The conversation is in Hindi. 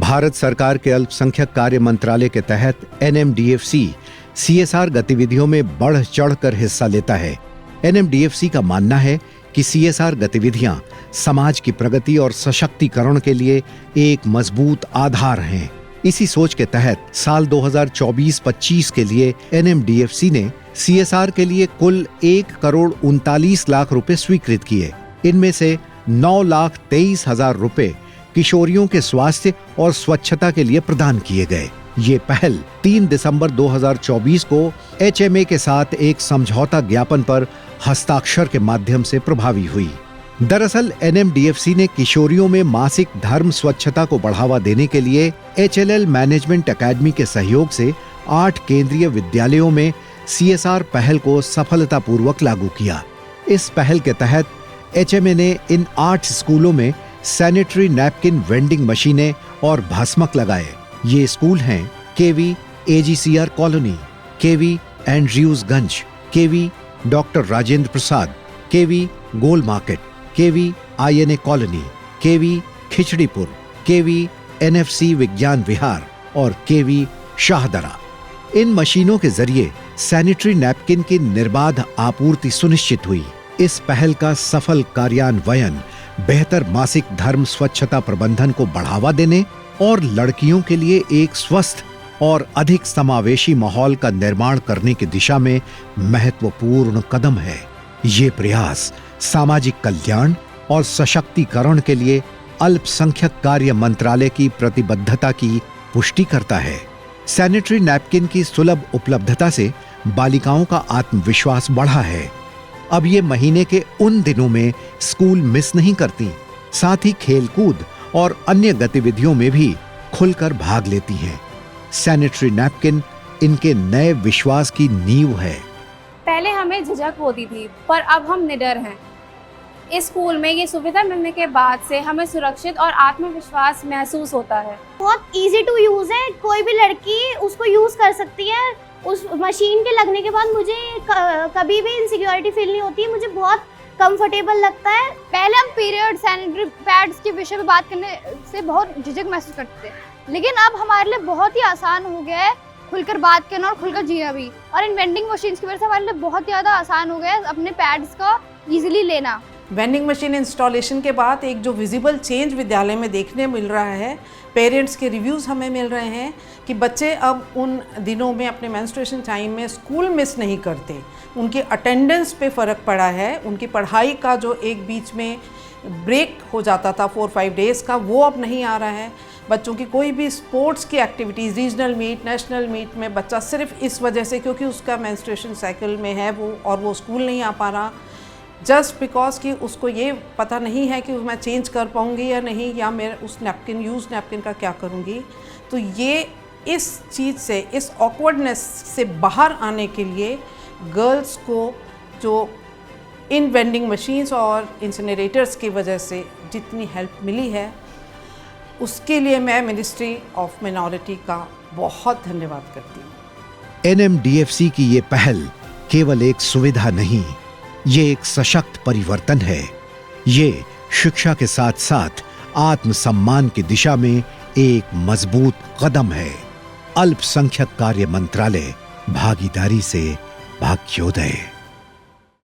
भारत सरकार के अल्पसंख्यक कार्य मंत्रालय के तहत NMDFC CSR गतिविधियों में बढ़ चढ़कर हिस्सा लेता है। NMDFC का मानना है कि CSR गतिविधियां समाज की प्रगति और सशक्तिकरण के लिए एक मजबूत आधार हैं। इसी सोच के तहत साल 2024-25 के लिए NMDFC ने CSR के लिए कुल 1,39,00,000 रुपए स्वीकृत किए। इनमें से 9,23,000 रुपए किशोरियों के स्वास्थ्य और स्वच्छता के लिए प्रदान किए गए। ये पहल 3 दिसंबर 2024 को HMA के साथ एक समझौता ज्ञापन पर हस्ताक्षर के माध्यम से प्रभावी हुई। दरअसल NMDFC ने किशोरियों में मासिक धर्म स्वच्छता को बढ़ावा देने के लिए HLL मैनेजमेंट एकेडमी के सहयोग से 8 केंद्रीय विद्यालयों में CSR पहल को सफलतापूर्वक लागू किया। इस पहल के तहत HMA ने इन 8 स्कूलों में सैनिटरी नैपकिन वेंडिंग मशीनें और भस्मक लगाए। ये स्कूल हैं KV AGCR colony, KV Andrewsganj, KV doctor Rajendra Prasad, KV Gol market, KV INA colony, KV Khichripur, KV NFC विज्ञान विहार और KV शाहदरा। इन मशीनों के जरिए सैनिटरी नैपकिन की निर्बाध आपूर्ति सुनिश्चित हुई। इस पहल का सफल कार्यान्वयन बेहतर मासिक धर्म स्वच्छता प्रबंधन को बढ़ावा देने और लड़कियों के लिए एक स्वस्थ और अधिक समावेशी माहौल का निर्माण करने की दिशा में महत्वपूर्ण कदम है। ये प्रयास सामाजिक कल्याण और सशक्तिकरण के लिए अल्पसंख्यक कार्य मंत्रालय की प्रतिबद्धता की पुष्टि करता है। सैनिटरी नैपकिन की सुलभ उपलब्धता से बालिकाओं का आत्मविश्वास बढ़ा है। अब ये महीने के उन दिनों में स्कूल मिस नहीं करती, साथ ही खेलकूद और अन्य गतिविधियों में भी खुलकर भाग लेती हैं। सैनिटरी नैपकिन इनके नए विश्वास की नींव है। पहले हमें झिझक होती थी, पर अब हम निडर हैं। इस स्कूल में ये सुविधा मिलने के बाद से हमें सुरक्षित और आत्मविश्वास महसूस होता है। बहुत इजी टू यूज़ है, कोई भी लड़की उसको यूज़ कर सकती है। उस मशीन के लगने के बाद मुझे कभी भी इनसिक्योरिटी फील नहीं होती है, मुझे बहुत कंफर्टेबल लगता है। पहले हम पीरियड सैनिटरी पैड्स के विषय में बात करने से बहुत झिझक महसूस करते थे, लेकिन अब हमारे लिए बहुत ही आसान हो गया है खुलकर बात करना और खुलकर जीना भी। और इन वेंडिंग मशीन्स की वजह से हमारे लिए बहुत ज़्यादा आसान हो गया है अपने पैड्स का ईजिली लेना। वेंडिंग मशीन इंस्टॉलेशन के बाद एक जो विजिबल चेंज विद्यालय में देखने मिल रहा है, पेरेंट्स के रिव्यूज़ हमें मिल रहे हैं कि बच्चे अब उन दिनों में अपने मेंस्ट्रुएशन टाइम में स्कूल मिस नहीं करते। उनकी अटेंडेंस पे फ़र्क पड़ा है। उनकी पढ़ाई का जो एक बीच में ब्रेक हो जाता था 4-5 डेज़ का, वो अब नहीं आ रहा है। बच्चों की कोई भी स्पोर्ट्स की activities, regional meet, national meet में बच्चा सिर्फ इस वजह से क्योंकि उसका मेंस्ट्रुएशन साइकिल में है वो स्कूल नहीं आ पा रहा, जस्ट बिकॉज कि उसको ये पता नहीं है कि मैं चेंज कर पाऊँगी या नहीं, या मैं उस यूज़ नैपकिन का क्या करूँगी। तो ये इस चीज़ से, इस ऑकवर्डनेस से बाहर आने के लिए गर्ल्स को जो इन वेंडिंग मशीन्स और इंसिनरेटर्स की वजह से जितनी हेल्प मिली है, उसके लिए मैं मिनिस्ट्री ऑफ माइनॉरिटी का बहुत धन्यवाद करती हूँ। NMDFC की ये पहल केवल एक सुविधा नहीं, ये एक सशक्त परिवर्तन है। ये शिक्षा के साथ साथ आत्मसम्मान की दिशा में एक मजबूत कदम है। अल्पसंख्यक कार्य मंत्रालय, भागीदारी से भाग्योदय।